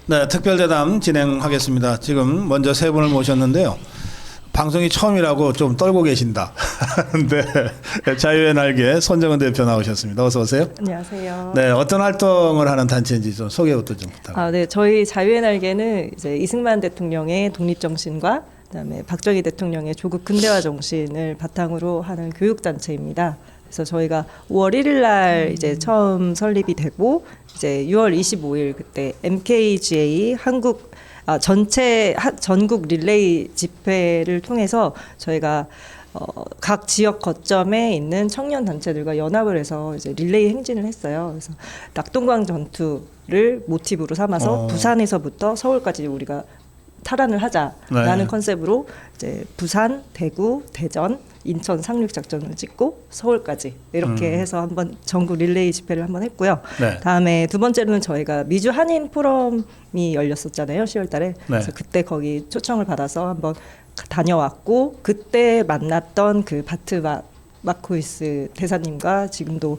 네, 특별대담 진행하겠습니다. 지금 먼저 세 분을 모셨는데요. 방송이 처음이라고 좀 떨고 계신다. 네, 자유의 날개 손정은 대표 나오셨습니다. 어서 오세요. 안녕하세요. 네, 어떤 활동을 하는 단체인지 좀 소개부터 좀 부탁드립니다. 네, 저희 자유의 날개는 이제 이승만 대통령의 독립 정신과 그다음에 박정희 대통령의 조국 근대화 정신을 바탕으로 하는 교육 단체입니다. 그래서 저희가 5월 1일 날 이제 처음 설립이 되고 이제 6월 25일 그때 MKGA 전국 릴레이 집회를 통해서 저희가 각 지역 거점에 있는 청년 단체들과 연합을 해서 이제 릴레이 행진을 했어요. 그래서 낙동강 전투를 모티브로 삼아서 부산에서부터 서울까지 우리가 탈환을 하자라는 컨셉으로 이제 부산, 대구, 대전, 인천 상륙 작전을 찍고 서울까지 이렇게 해서 한번 전국 릴레이 집회를 한번 했고요. 네. 다음에 두 번째로는 저희가 미주 한인 포럼이 열렸었잖아요, 10월달에. 네. 그래서 그때 거기 초청을 받아서 한번 다녀왔고 그때 만났던 그 바트 마코이스 대사님과 지금도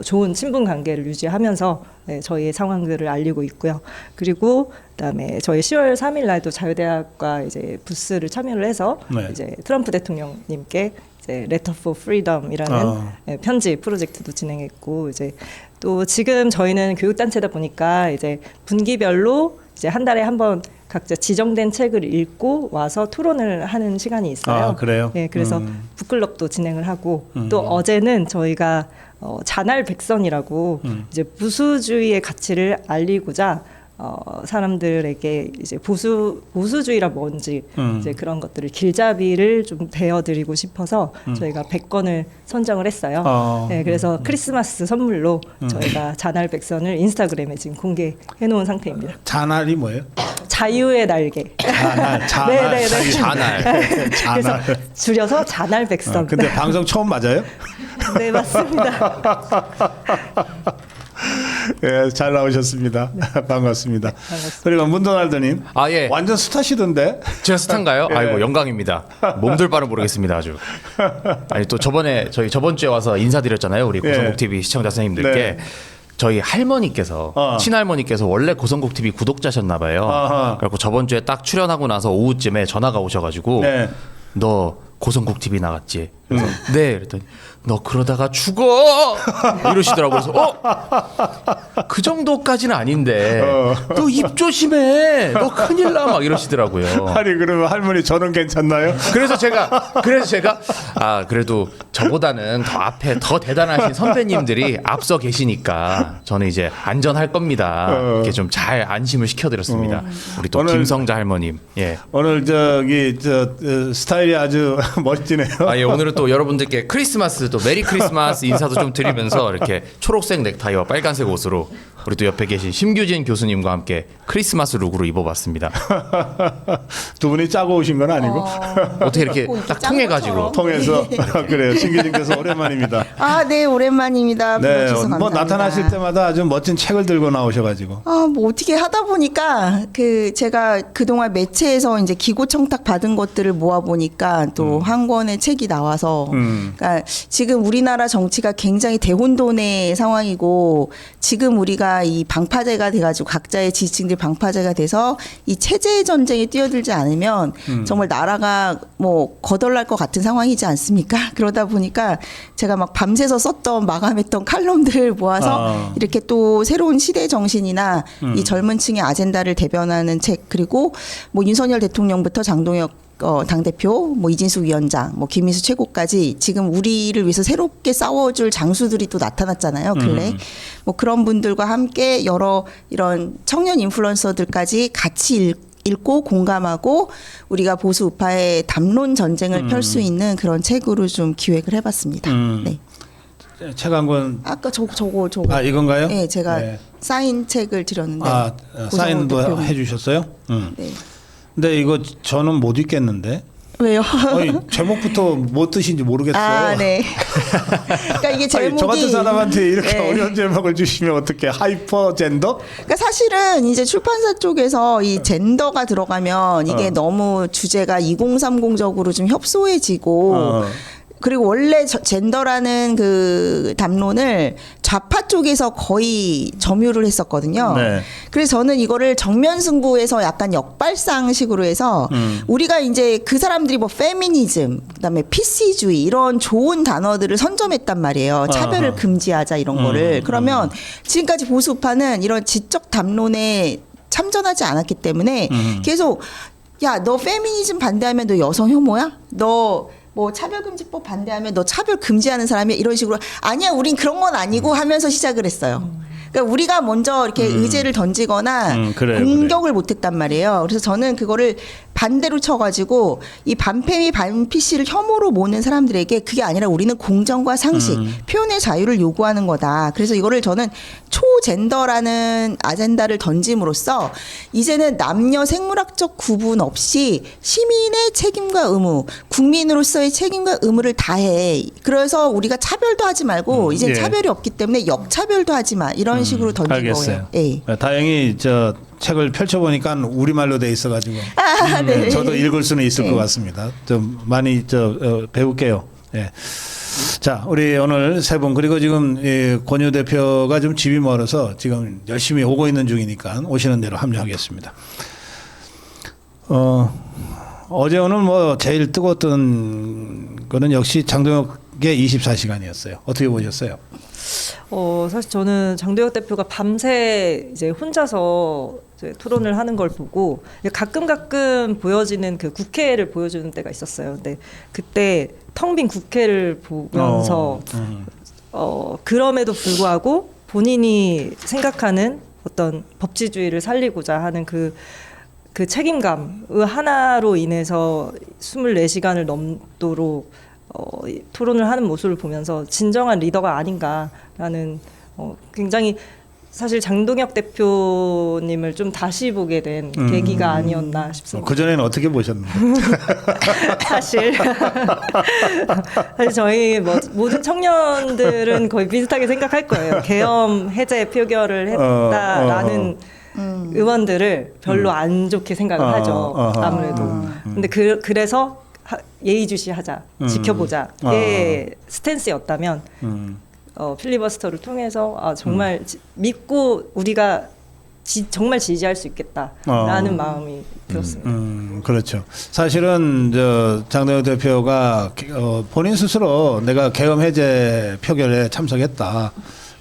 좋은 친분 관계를 유지하면서 네, 저희의 상황들을 알리고 있고요. 그리고 그다음에 저희 10월 3일 날도 자유대학과 이제 부스를 참여를 해서 네. 이제 트럼프 대통령님께 이제 Letter for Freedom이라는 편지 프로젝트도 진행했고 이제 또 지금 저희는 교육단체다 보니까 이제 분기별로 이제 한 달에 한 번 각자 지정된 책을 읽고 와서 토론을 하는 시간이 있어요. 아, 그래요? 네, 그래서 북클럽도 진행을 하고 또 어제는 저희가 자날 백선이라고 이제 보수주의의 가치를 알리고자 사람들에게 이제 보수주의라 뭔지 이제 그런 것들을 길잡이를 좀 배워드리고 싶어서 저희가 100권을 선정을 했어요. 네, 그래서 크리스마스 선물로 저희가 자날 백선을 인스타그램에 지금 공개해 놓은 상태입니다. 자날이 뭐예요? 자유의 날개. 자날. 네네네. 자날. 그래서 줄여서 자날 백선. 근데 방송 처음 맞아요? 네, 맞습니다. 예, 잘 나오셨습니다. 네. 반갑습니다. 반갑습니다. 그리고 문도날드님, 예. 완전 스타시던데? 제가 스타인가요? 예. 아이고 영광입니다. 몸둘 바는 모르겠습니다 아주. 아니 또 저번 주에 와서 인사드렸잖아요 우리 고성국 TV 시청자 선생님들께. 네. 저희 할머니께서 친할머니께서 원래 고성국 TV 구독자셨나 봐요. 그래서 저번 주에 딱 출연하고 나서 오후쯤에 전화가 오셔가지고 너 고성국 TV 나갔지? 그래서 네. 그랬더니 너 그러다가 죽어 이러시더라고요. 그래서 그 정도까지는 아닌데 너 입 조심해. 너 큰일 나 막 이러시더라고요. 아니 그러면 할머니 저는 괜찮나요? 그래서 제가 그래도 저보다는 더 앞에 더 대단하신 선배님들이 앞서 계시니까 저는 이제 안전할 겁니다. 이렇게 좀 잘 안심을 시켜드렸습니다. 우리 또 오늘, 김성자 할머님. 예. 오늘 스타일이 아주 멋지네요. 예, 오늘은 또 여러분들께 크리스마스 또 메리 크리스마스 인사도 좀 드리면서 이렇게 초록색 넥타이와 빨간색 옷으로 우리 또 옆에 계신 심규진 교수님과 함께 크리스마스 룩으로 입어봤습니다. 두 분이 짜고 오신 건 아니고 어떻게 이렇게 딱 통해가지고 통해서 그래요. 심규진 교수 오랜만입니다. 네, 오랜만입니다. 네, 뭐 나타나실 때마다 아주 멋진 책을 들고 나오셔가지고 뭐 어떻게 하다 보니까 제가 그동안 매체에서 이제 기고 청탁 받은 것들을 모아 보니까 또 한 권의 책이 나와서 그러니까 지금 우리나라 정치가 굉장히 대혼돈의 상황이고 지금 우리가 이 방파제가 돼가지고 각자의 지지층들 방파제가 돼서 이 체제 전쟁에 뛰어들지 않으면 정말 나라가 뭐 거덜날 것 같은 상황이지 않습니까? 그러다 보니까 제가 막 밤새서 썼던 마감했던 칼럼들을 모아서 이렇게 또 새로운 시대 정신이나 이 젊은 층의 아젠다를 대변하는 책 그리고 뭐 윤석열 대통령부터 장동혁 당대표, 뭐 이진숙 위원장, 뭐 김민수 최고까지 지금 우리를 위해서 새롭게 싸워줄 장수들이 또 나타났잖아요. 근래 뭐 그런 분들과 함께 여러 이런 청년 인플루언서들까지 같이 읽고 공감하고 우리가 보수 우파의 담론 전쟁을 펼 수 있는 그런 책으로 좀 기획을 해봤습니다. 네. 책 한 권. 아까 저거. 이건가요? 네, 제가 사인 책을 드렸는데. 사인도 해주셨어요? 네. 근데 이거 저는 못 읽겠는데. 왜요? 아니, 제목부터 뭐 뜻인지 모르겠어요. 네. 그러니까 이게 제목이 저 같은 사람한테 이렇게 어려운 제목을 주시면 어떻게 하이퍼 젠더? 그러니까 사실은 이제 출판사 쪽에서 이 젠더가 들어가면 이게 너무 주제가 2030적으로 좀 협소해지고 그리고 원래 젠더라는 그 담론을 좌파 쪽에서 거의 점유를 했었거든요. 네. 그래서 저는 이거를 정면 승부에서 약간 역발상식으로 해서 우리가 이제 그 사람들이 뭐 페미니즘, 그다음에 PC주의 이런 좋은 단어들을 선점했단 말이에요. 차별을 아하. 금지하자 이런 거를. 그러면 지금까지 보수파는 이런 지적 담론에 참전하지 않았기 때문에 계속 야, 너 페미니즘 반대하면 너 여성 혐오야? 너 뭐 차별금지법 반대하면 너 차별 금지하는 사람이야? 이런 식으로 아니야, 우린 그런 건 아니고 하면서 시작을 했어요. 그러니까 우리가 먼저 이렇게 의제를 던지거나 그래요, 공격을 못했단 말이에요. 그래서 저는 그거를 반대로 쳐가지고 이 반페미 반PC를 혐오로 모는 사람들에게 그게 아니라 우리는 공정과 상식, 표현의 자유를 요구하는 거다. 그래서 이거를 저는 초젠더라는 아젠다를 던짐으로써 이제는 남녀 생물학적 구분 없이 시민의 책임과 의무, 국민으로서의 책임과 의무를 다해. 그래서 우리가 차별도 하지 말고 이제 예. 차별이 없기 때문에 역차별도 하지 마. 이런 식으로 던진 알겠어요. 거예요. 예. 다행히 저 책을 펼쳐보니까 우리말로 돼 있어가지고 네. 저도 읽을 수는 있을 것 같습니다. 좀 많이 배울게요. 예. 자, 우리 오늘 세 분 그리고 지금 권유 대표가 좀 집이 멀어서 지금 열심히 오고 있는 중이니까 오시는 대로 합류하겠습니다. 어제 오늘 뭐 제일 뜨거웠던 거는 역시 장동혁의 24시간이었어요. 어떻게 보셨어요? 사실 저는 장도혁 대표가 밤새 이제 혼자서 이제 토론을 하는 걸 보고 가끔 보여지는 그 국회를 보여주는 때가 있었어요. 근데 그때 텅 빈 국회를 보면서 그럼에도 불구하고 본인이 생각하는 어떤 법치주의를 살리고자 하는 그 책임감 하나로 인해서 24시간을 넘도록 토론을 하는 모습을 보면서 진정한 리더가 아닌가라는 굉장히 사실 장동혁 대표님을 좀 다시 보게 된 계기가 아니었나 싶습니다. 그전에는 어떻게 보셨나요? 사실 저희 모든 청년들은 거의 비슷하게 생각할 거예요. 계엄 해제 표결을 했다라는 의원들을 별로 안 좋게 생각을 하죠. 아무래도. 근데 그래서 예의주시하자, 지켜보자의 스탠스였다면 필리버스터를 통해서 정말 믿고 우리가 정말 지지할 수 있겠다라는 마음이 들었습니다. 그렇죠. 사실은 장동혁 대표가 본인 스스로 내가 계엄 해제 표결에 참석했다.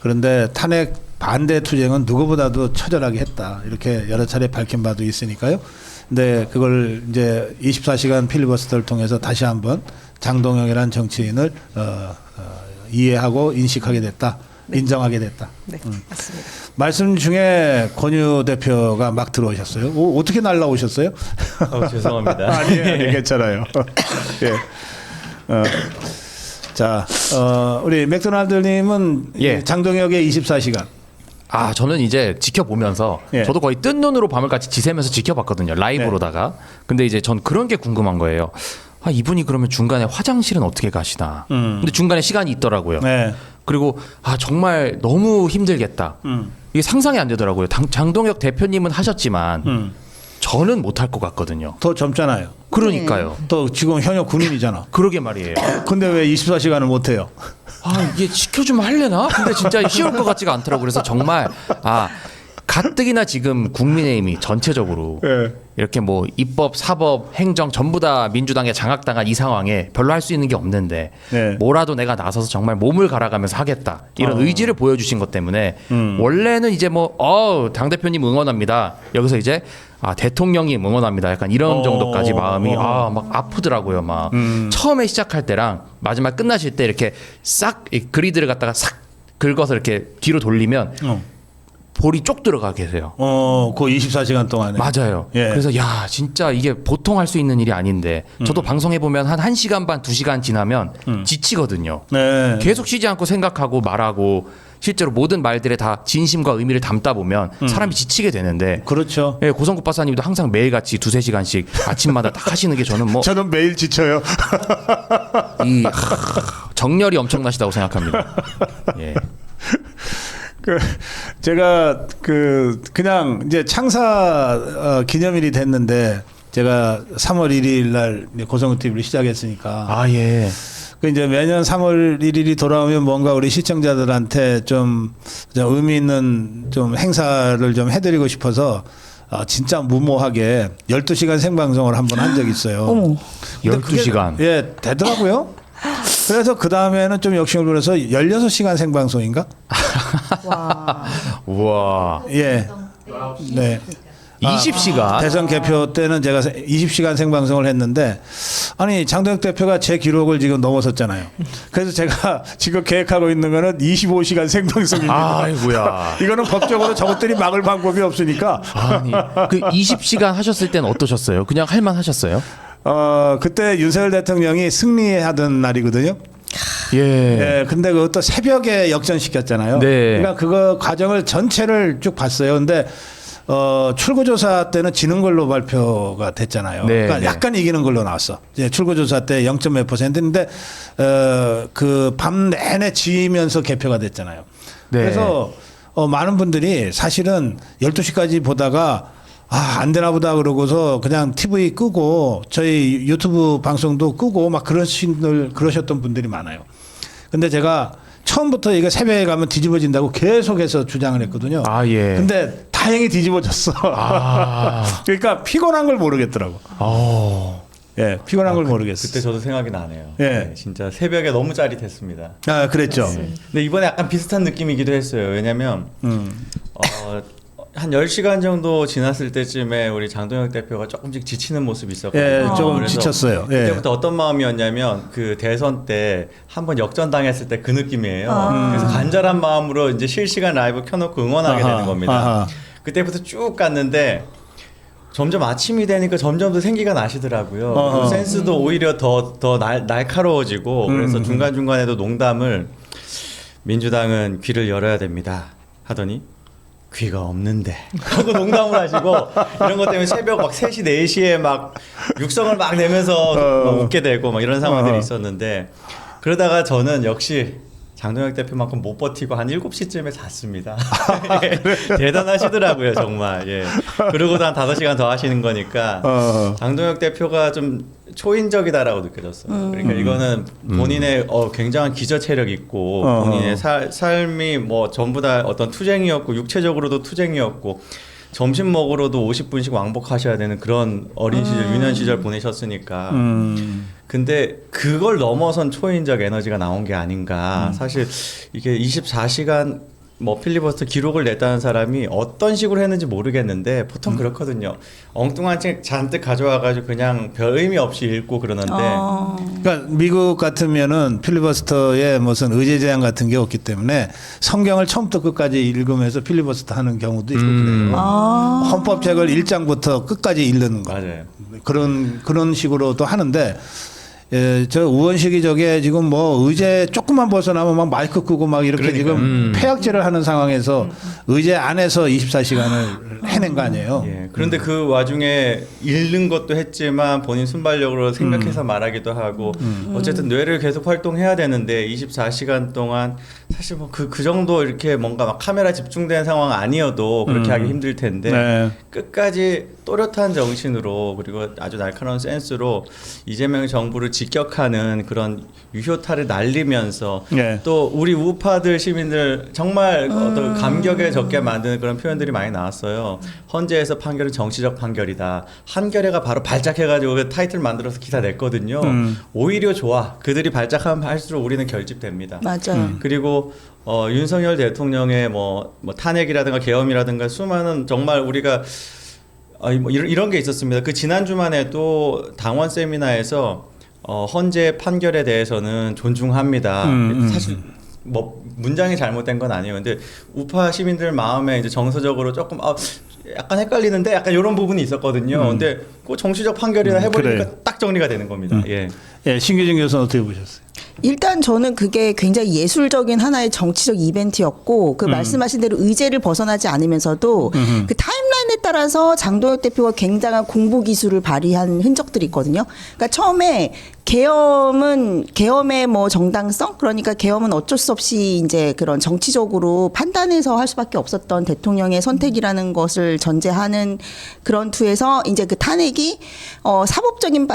그런데 탄핵 반대 투쟁은 누구보다도 처절하게 했다. 이렇게 여러 차례 밝힌 바도 있으니까요. 근데 그걸 이제 24시간 필리버스터를 통해서 다시 한번 장동혁이라는 정치인을 이해하고 인식하게 됐다. 네. 인정하게 됐다. 네, 맞습니다. 말씀 중에 권유 대표가 막 들어오셨어요. 어떻게 날라오셨어요? 죄송합니다. 아니, 괜찮아요. 예. 자, 우리 맥도날드님은 예. 장동혁의 24시간. 저는 이제 지켜보면서 예. 저도 거의 뜬 눈으로 밤을 같이 지새면서 지켜봤거든요. 라이브로다가. 근데 이제 전 그런 게 궁금한 거예요. 이분이 그러면 중간에 화장실은 어떻게 가시나. 근데 중간에 시간이 있더라고요. 네. 그리고 정말 너무 힘들겠다. 이게 상상이 안 되더라고요. 장동혁 대표님은 하셨지만 저는 못할 것 같거든요. 더 젊잖아요. 그러니까요. 또 지금 현역 군인이잖아. 그러게 말이에요. 근데 왜 24시간을 못해요? 이게 시켜주면 할래나? 근데 진짜 쉬울 것 같지가 않더라고요. 그래서 정말 가뜩이나 지금 국민의힘이 전체적으로 예. 이렇게 뭐 입법, 사법, 행정 전부 다 민주당에 장악당한 이 상황에 별로 할 수 있는 게 없는데 네. 뭐라도 내가 나서서 정말 몸을 갈아가면서 하겠다 이런 의지를 보여주신 것 때문에 원래는 이제 당 대표님 응원합니다. 여기서 이제 대통령님 응원합니다. 약간 이런 정도까지 마음이 막 아프더라고요. 막 처음에 시작할 때랑 마지막 끝나실 때 이렇게 싹 그리드를 갖다가 싹 긁어서 이렇게 뒤로 돌리면. 볼이 쪽 들어가 계세요. 그 24시간 동안에. 맞아요. 예. 그래서 진짜 이게 보통 할 수 있는 일이 아닌데 저도 방송해 보면 한 1시간 반, 2시간 지나면 지치거든요. 네. 계속 쉬지 않고 생각하고 말하고 실제로 모든 말들에 다 진심과 의미를 담다 보면 사람이 지치게 되는데 그렇죠. 예, 고성국 박사님도 항상 매일같이 2-3시간씩 아침마다 딱 하시는 게 저는 저는 매일 지쳐요. 정열이 엄청나시다고 생각합니다. 예. 제가 그냥 이제 창사 기념일이 됐는데 제가 3월 1일 날 고성국 TV를 시작했으니까 예. 그 이제 매년 3월 1일이 돌아오면 뭔가 우리 시청자들한테 좀 의미 있는 좀 행사를 좀 해드리고 싶어서 진짜 무모하게 12시간 생방송을 한번 한 적이 있어요. 어머. 근데 그게 12시간. 예, 되더라고요. 그래서 그 다음에는 좀 욕심을 부려서 16시간 생방송인가? 와. 우와. 예. 네. 20시간. 대선 개표 때는 제가 20시간 생방송을 했는데 아니 장동혁 대표가 제 기록을 지금 넘어섰잖아요. 그래서 제가 지금 계획하고 있는 거는 25시간 생방송입니다. 아이고야. 이거는 법적으로 저것들이 막을 방법이 없으니까. 아니, 그 20시간 하셨을 때는 어떠셨어요? 그냥 할만 하셨어요? 그때 윤석열 대통령이 승리하던 날이거든요. 예. 예, 근데 그것도 새벽에 역전시켰잖아요. 네. 그러니까 그거 과정을 전체를 쭉 봤어요. 근데 출구조사 때는 지는 걸로 발표가 됐잖아요. 네, 그러니까 네. 약간 이기는 걸로 나왔어. 이제 출구조사 때 0.몇 %인데 그 밤 내내 지면서 개표가 됐잖아요. 네. 그래서 많은 분들이 사실은 12시까지 보다가 안 되나 보다 그러고서 그냥 TV 끄고 저희 유튜브 방송도 끄고 막 그러셨던 분들이 많아요. 근데 제가 처음부터 이거 새벽에 가면 뒤집어진다고 계속해서 주장을 했거든요. 아, 예. 근데 다행히 뒤집어졌어. 그러니까 피곤한 걸 모르겠더라고. 예, 피곤한 걸 모르겠어. 그때 저도 생각이 나네요. 예. 네, 진짜 새벽에 너무 짜릿했습니다. 그랬죠. 근데 이번에 약간 비슷한 느낌이기도 했어요. 왜냐면 한 10시간 정도 지났을 때쯤에 우리 장동혁 대표가 조금씩 지치는 모습이 있었거든요. 예, 조금 그래서 지쳤어요. 예. 그때부터 어떤 마음이었냐면 그 대선 때 한번 역전당했을 때 그 느낌이에요. 그래서 간절한 마음으로 이제 실시간 라이브 켜놓고 응원하게 되는 겁니다. 아하. 그때부터 쭉 갔는데 점점 아침이 되니까 점점 더 생기가 나시더라고요. 그리고 센스도 오히려 더 날카로워지고 그래서 중간중간에도 농담을 민주당은 귀를 열어야 됩니다 하더니 귀가 없는데 하고 농담을 하시고 이런 것 때문에 새벽 막 3시 4시에 막 육성을 막 내면서 막 웃게 되고 막 이런 상황들이 있었는데 그러다가 저는 역시 장동혁 대표만큼 못 버티고 한 7시쯤에 잤습니다. 예, 대단하시더라고요 정말. 예. 그러고도 한 5시간 더 하시는 거니까 장동혁 대표가 좀 초인적이다라고 느껴졌어요. 그러니까 이거는 본인의 굉장한 기저 체력이 있고 본인의 삶이 뭐 전부 다 어떤 투쟁이었고 육체적으로도 투쟁이었고 점심 먹으러도 50분씩 왕복하셔야 되는 그런 어린 시절 유년 시절 보내셨으니까 근데 그걸 넘어선 초인적 에너지가 나온 게 아닌가. 사실 이게 24시간 뭐 필리버스터 기록을 냈다는 사람이 어떤 식으로 했는지 모르겠는데 보통 그렇거든요. 엉뚱한 책 잔뜩 가져와가지고 그냥 별 의미 없이 읽고 그러는데 그러니까 미국 같으면은 필리버스터에 무슨 의제 제한 같은 게 없기 때문에 성경을 처음부터 끝까지 읽으면서 필리버스터 하는 경우도 있고 그래요. 헌법책을 1장부터 끝까지 읽는 거. 맞아요. 그런 식으로도 하는데 예, 저 우원식이 저게 지금 뭐 의제 조금만 벗어나면 막 마이크 끄고 막 이렇게 지금 폐악질을 하는 상황에서 의제 안에서 24시간을 해낸 거 아니에요. 예, 그런데 그 와중에 읽는 것도 했지만 본인 순발력으로 생각해서 말하기도 하고 어쨌든 뇌를 계속 활동해야 되는데 24시간 동안 사실 뭐 그 정도 이렇게 뭔가 막 카메라 집중된 상황 아니어도 그렇게 하기 힘들 텐데 네. 끝까지 또렷한 정신으로 그리고 아주 날카로운 센스로 이재명 정부를 직격하는 그런 유효타를 날리면서 네. 또 우리 우파들 시민들 정말 어떤 감격에 적게 만드는 그런 표현들이 많이 나왔어요. 헌재에서 판결은 정치적 판결이다. 한겨레가 바로 발작해가지고 그 타이틀 만들어서 기사 냈거든요. 오히려 좋아. 그들이 발작하면 할수록 우리는 결집됩니다. 맞아요. 그리고 윤석열 대통령의 뭐 탄핵이라든가 계엄이라든가 수많은 정말 우리가 뭐 이런 게 있었습니다. 그 지난 주만 해도 당원 세미나에서 헌재 판결에 대해서는 존중합니다. 사실 뭐 문장이 잘못된 건 아니에요. 근데 우파 시민들 마음에 이제 정서적으로 조금 약간 헷갈리는데 약간 이런 부분이 있었거든요. 근데 그 정치적 판결이나 해버리니까 그래요. 딱 정리가 되는 겁니다. 예. 예, 신규진 교수는 어떻게 보셨어요? 일단 저는 그게 굉장히 예술적인 하나의 정치적 이벤트였고 그 말씀하신 대로 의제를 벗어나지 않으면서도 그 타임라인에 따라서 장동혁 대표가 굉장한 공보 기술을 발휘한 흔적들이 있거든요. 그러니까 처음에 계엄의 뭐 정당성, 그러니까 계엄은 어쩔 수 없이 이제 그런 정치적으로 판단해서 할 수밖에 없었던 대통령의 선택이라는 것을 전제하는 그런 투에서 이제 그 탄핵이 사법적인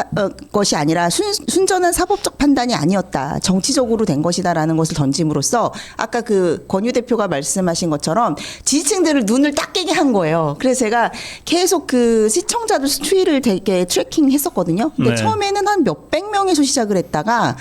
것이 아니라 순전한 사법적 판단이 아니었다, 정치적으로 된 것이다라는 것을 던짐으로써 아까 그 권유 대표가 말씀하신 것처럼 지지층들을 눈을 딱 깨게 한 거예요. 그래서 제가 계속 그 시청자들 추이를 되게 트래킹했었거든요. 근데 네. 처음에는 한 몇백 명에서 시작을 했다가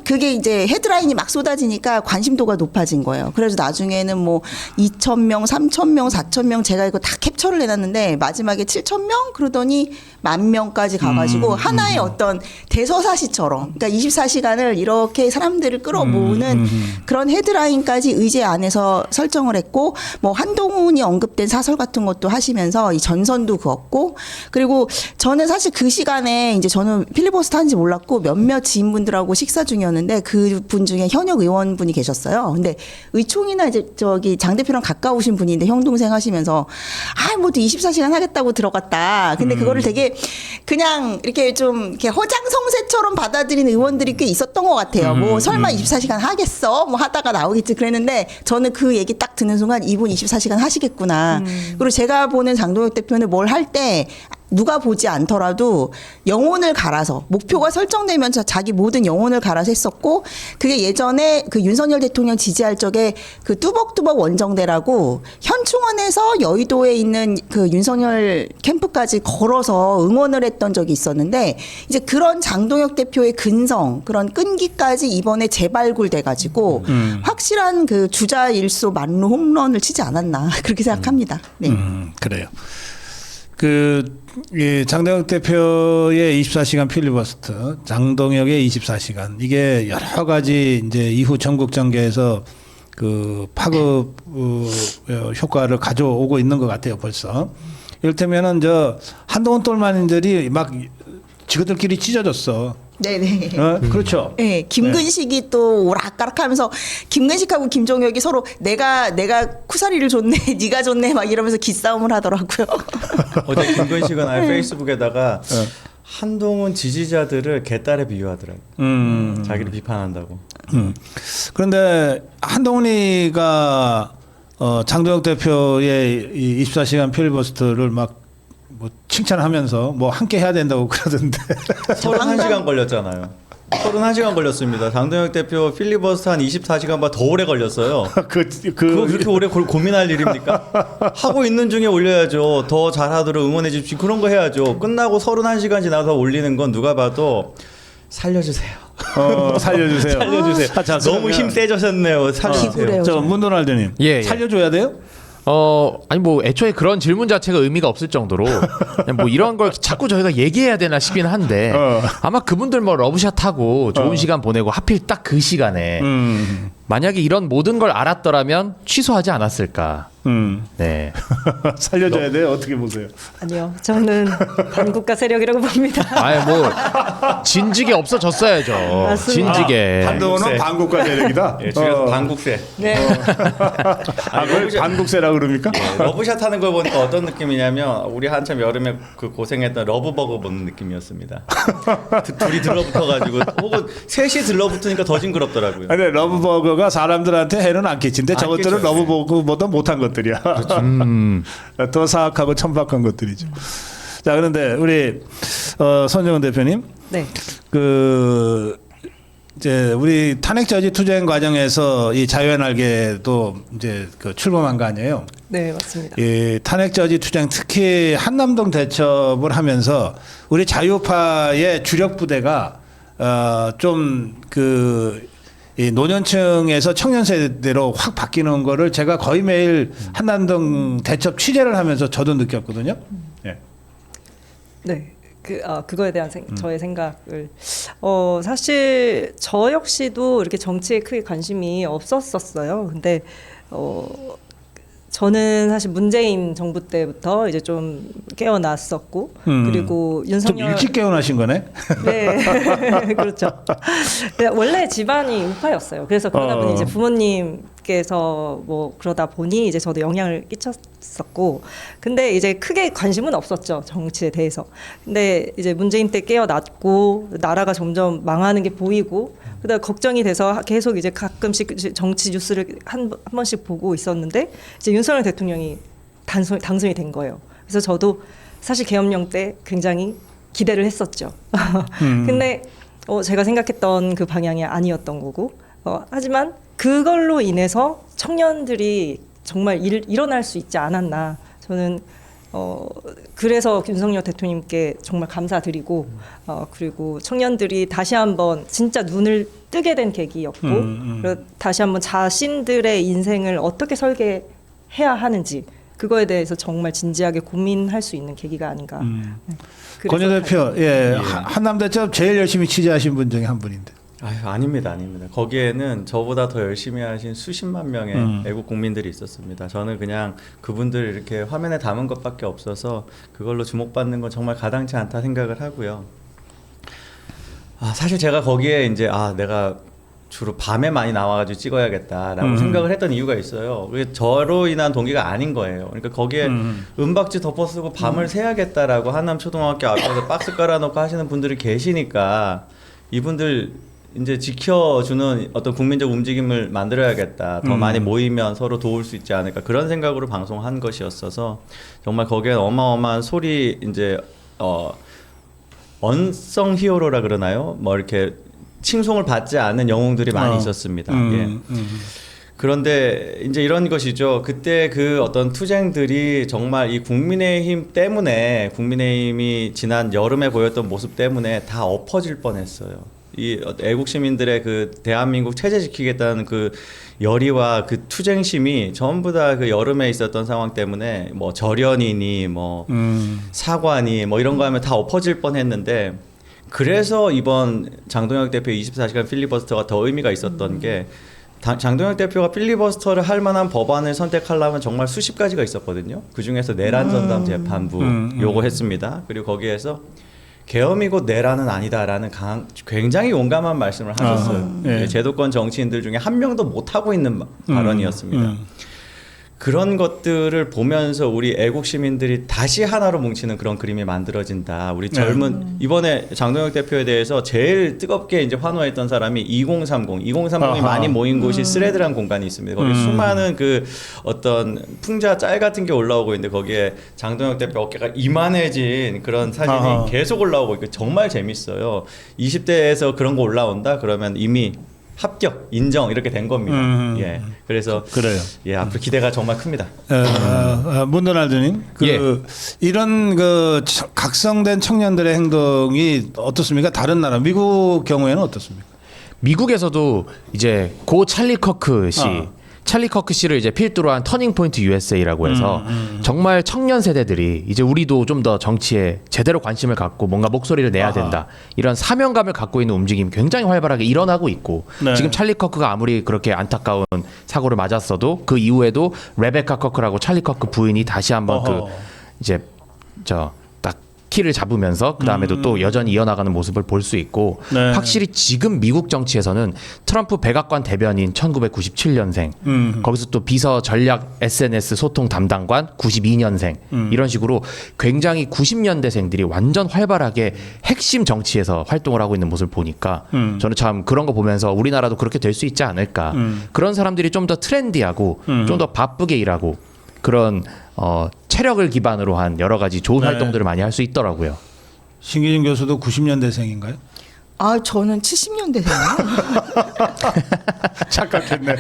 그게 이제 헤드라인이 막 쏟아지니까 관심도가 높아진 거예요. 그래서 나중에는 뭐 2,000명, 3,000명, 4,000명 제가 이거 다 캡처를 해놨는데 마지막에 7,000명 그러더니 10,000명까지 가가지고 하나의 어떤 대서사시처럼, 그러니까 24시간을 이렇게 사람들을 끌어모으는 그런 헤드라인까지 의제 안에서 설정을 했고, 뭐 한동훈이 언급된 사설 같은 것도 하시면서 이 전선도 그었고, 그리고 저는 사실 그 시간에 이제 저는 필리버스터 하는지 몰랐고 몇몇 지인분들하고 식사 중이었는데 그분 중에 현역 의원분이 계셨어요. 근데 의총이나 이제 저기 장 대표랑 가까우신 분인데 형 동생 하시면서 뭐 24시간 하겠다고 들어갔다. 근데 그거를 되게 그냥 이렇게 좀 이렇게 허장성세처럼 받아들이는 의원들이 꽤 있었던 것 같아요. 뭐 설마 24시간 하겠어? 뭐 하다가 나오겠지 그랬는데 저는 그 얘기 딱 듣는 순간 이분 24시간 하시겠구나. 그리고 제가 보는 장동혁 대표는 뭘 할 때 누가 보지 않더라도 영혼을 갈아서 목표가 설정되면서 자기 모든 영혼을 갈아서 했었고, 그게 예전에 그 윤석열 대통령 지지할 적에 그 뚜벅뚜벅 원정대라고 현충원에서 여의도에 있는 그 윤석열 캠프까지 걸어서 응원을 했던 적이 있었는데, 이제 그런 장동혁 대표의 근성, 그런 끈기까지 이번에 재발굴돼 가지고 확실한 그 주자 일소 만루 홈런을 치지 않았나 그렇게 생각합니다. 네. 그래요. 이 장동혁 대표의 24시간 필리버스터, 장동혁의 24시간, 이게 여러 가지 이제 이후 전국 정계에서 그 파급 효과를 가져오고 있는 것 같아요, 벌써. 이를테면은 한동훈 똘마니들이 막 지그들끼리 찢어졌어. 네네. 그렇죠. 네, 김근식이 또 오락가락하면서 김근식하고 김종혁이 서로 내가 쿠사리를 줬네, 네가 줬네 막 이러면서 기싸움을 하더라고요. 어제 김근식은 아예 페이스북에다가 한동훈 지지자들을 개딸에 비유하더라고요. 자기를 비판한다고. 그런데 한동훈이가 장동혁 대표의 이 24시간 필리버스터를 막 뭐 칭찬하면서 뭐 함께 해야 된다고 그러던데. 31시간 걸렸잖아요. 31시간 걸렸습니다. 장동혁 대표 필리버스터 한 24시간보다 더 오래 걸렸어요. 그거 그렇게 오래 고민할 일입니까? 하고 있는 중에 올려야죠. 더 잘하도록 응원해 주십시오. 그런 거 해야죠. 끝나고 31시간 지나서 올리는 건 누가 봐도 살려주세요. 살려주세요. 살려주세요. 자, 너무 힘 세졌네요. 살려주세요. 저 문도날드님, 예. 살려줘야 돼요? 아니 뭐 애초에 그런 질문 자체가 의미가 없을 정도로 그냥 뭐 이런 걸 자꾸 저희가 얘기해야 되나 싶긴 한데 아마 그분들 뭐 러브샷 하고 좋은 시간 보내고 하필 딱 그 시간에 만약에 이런 모든 걸 알았더라면 취소하지 않았을까. 네. 살려줘야 돼요? 어떻게 보세요? 아니요, 저는 반국가 세력이라고 봅니다. 아예 뭐 진즉에 없어졌어야죠. 맞습니다. 진즉에. 한동훈은 반국가 세력이다. 예, 줄여서 반국세. 네. 그걸 반국세라 그럽니까? 러브샷 하는 걸 보니까 어떤 느낌이냐면 우리 한참 여름에 그 고생했던 러브버거 보는 느낌이었습니다. 둘이 들러붙어가지고 혹은 셋이 들러붙으니까 더 징그럽더라고요. 아니, 러브버거가 사람들한테 해는 안 끼친데 안 저것들은 끼쳐요. 러브버거보다 못한 것들이야. 더 사악하고 천박한 것들이죠. 자, 그런데 우리 손정은 대표님, 네. 이제 우리 탄핵저지 투쟁 과정에서 이 자유의 날개도 이제 출범한 거 아니에요? 네, 맞습니다. 이 탄핵저지 투쟁, 특히 한남동 대첩을 하면서 우리 자유파의 주력 부대가 이 노년층에서 청년 세대로 확 바뀌는 거를 제가 거의 매일 한남동 대첩 취재를 하면서 저도 느꼈거든요. 예. 네. 그거에 대한 저의 생각을 사실 저 역시도 이렇게 정치에 크게 관심이 없었었어요. 근데 저는 사실 문재인 정부 때부터 이제 좀 깨어났었고 그리고 윤석열 좀 일찍 깨어나신 거네. 네. 그렇죠. 원래 집안이 우파였어요. 그래서 그러다 보니 이제 부모님 부모님께서 뭐 그러다 보니 이제 저도 영향을 끼쳤었고, 근데 이제 크게 관심은 없었죠, 정치에 대해서. 근데 이제 문재인 때 깨어났고 나라가 점점 망하는 게 보이고, 그다음 걱정이 돼서 계속 이제 가끔씩 정치 뉴스를 한 번씩 보고 있었는데, 이제 윤석열 대통령이 당선이 된 거예요. 그래서 저도 사실 계엄령 때 굉장히 기대를 했었죠. 근데 제가 생각했던 그 방향이 아니었던 거고, 하지만 그걸로 인해서 청년들이 정말 일어날 수 있지 않았나. 저는 그래서 윤석열 대통령님께 정말 감사드리고, 그리고 청년들이 다시 한번 진짜 눈을 뜨게 된 계기였고, 그리고 다시 한번 자신들의 인생을 어떻게 설계해야 하는지 그거에 대해서 정말 진지하게 고민할 수 있는 계기가 아닌가. 그래서 권유 대표, 예, 한남대첩 제일 열심히 취재하신 분 중에 한 분인데. 아유, 아닙니다. 거기에는 저보다 더 열심히 하신 수십만 명의 애국 국민들이 있었습니다. 저는 그냥 그분들 이렇게 화면에 담은 것밖에 없어서 그걸로 주목받는 건 정말 가당치 않다 생각을 하고요. 사실 제가 거기에 이제 내가 주로 밤에 많이 나와가지고 찍어야겠다라고 생각을 했던 이유가 있어요. 그게 저로 인한 동기가 아닌 거예요. 그러니까 거기에 은박지 덮어쓰고 밤을 새야겠다라고 한남초등학교 앞에서 박스 깔아놓고 하시는 분들이 계시니까 이분들 이제 지켜주는 어떤 국민적 움직임을 만들어야겠다. 더 많이 모이면 서로 도울 수 있지 않을까. 그런 생각으로 방송한 것이었어서 정말 거기에 어마어마한 소리 이제 언성 히어로라 그러나요? 뭐 이렇게 칭송을 받지 않는 영웅들이 많이 있었습니다. 예. 그런데 이제 이런 것이죠. 그때 그 어떤 투쟁들이 정말 이 국민의힘 때문에, 국민의힘이 지난 여름에 보였던 모습 때문에 다 엎어질 뻔했어요. 이 애국 시민들의 그 대한민국 체제 지키겠다는 그 열의와 그 투쟁심이 전부 다 그 여름에 있었던 상황 때문에 뭐 절연이니 뭐 사과니 뭐 이런 거 하면 다 엎어질 뻔했는데, 그래서 이번 장동혁 대표의 24시간 필리버스터가 더 의미가 있었던 게, 장동혁 대표가 필리버스터를 할 만한 법안을 선택하려면 정말 수십 가지가 있었거든요. 그중에서 내란 전담 재판부 요거 했습니다. 그리고 거기에서 계엄이 곧 내란은 아니다라는 굉장히 용감한 말씀을 하셨어요. 제도권 정치인들 중에 한 명도 못 하고 있는 발언이었습니다. 그런 것들을 보면서 우리 애국 시민들이 다시 하나로 뭉치는 그런 그림이 만들어진다. 우리 젊은 이번에 장동혁 대표에 대해서 제일 뜨겁게 이제 환호했던 사람이 2030이 많이 모인 곳이 스레드란 공간이 있습니다. 거기 수많은 그 어떤 풍자 짤 같은 게 올라오고 있는데, 거기에 장동혁 대표 어깨가 이만해진 그런 사진이 계속 올라오고 있고 정말 재밌어요. 20대에서 그런 거 올라온다 그러면 이미 합격, 인정 이렇게 된 겁니다. 예, 그래서 그래요. 예, 앞으로 기대가 정말 큽니다. 문도날드님, 이런 그 각성된 청년들의 행동이 어떻습니까? 다른 나라, 미국 경우에는 어떻습니까? 미국에서도 이제 고 찰리 커크 씨를 이제 필두로 한 터닝 포인트 USA라고 해서 정말 청년 세대들이 이제 우리도 좀 더 정치에 제대로 관심을 갖고 뭔가 목소리를 내야 된다, 이런 사명감을 갖고 있는 움직임이 굉장히 활발하게 일어나고 있고, 지금 찰리 커크가 아무리 그렇게 안타까운 사고를 맞았어도 그 이후에도 레베카 커크라고 찰리 커크 부인이 다시 한번 그 이제 딱 키를 잡으면서 그 다음에도 또 여전히 이어나가는 모습을 볼 수 있고, 확실히 지금 미국 정치에서는 트럼프 백악관 대변인 1997년생, 거기서 또 비서 전략 SNS 소통 담당관 92년생, 이런 식으로 굉장히 90년대생들이 완전 활발하게 핵심 정치에서 활동을 하고 있는 모습을 보니까 저는 참 그런 거 보면서 우리나라도 그렇게 될 수 있지 않을까. 그런 사람들이 좀 더 트렌디하고 좀 더 바쁘게 일하고 그런 체력을 기반으로 한 여러 가지 좋은 활동들을 많이 할 수 있더라고요. 신기진 교수도 90년대생인가요? 저는 70년대생이에요. 착각했네.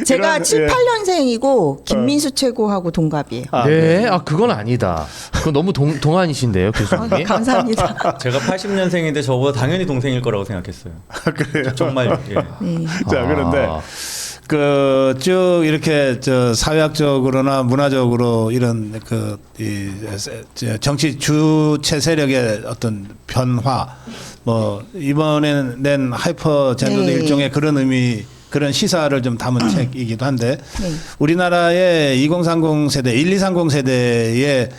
제가 7, 8년생이고 김민수 최고하고 동갑이에요. 네, 그건 아니다. 그건 너무 동안이신데요, 교수님이. 감사합니다. 제가 80년생인데 저보다 당연히 동생일 거라고 생각했어요. 그래요. 정말. 예. 자, 그런데 쭉 이렇게 사회학적으로나 문화적으로 이런 정치 주체 세력의 어떤 변화, 뭐 이번에 낸 하이퍼 젠더도 일종의 그런 의미, 그런 시사를 좀 담은 책이기도 한데, 우리나라의 2030 세대, 1230 세대의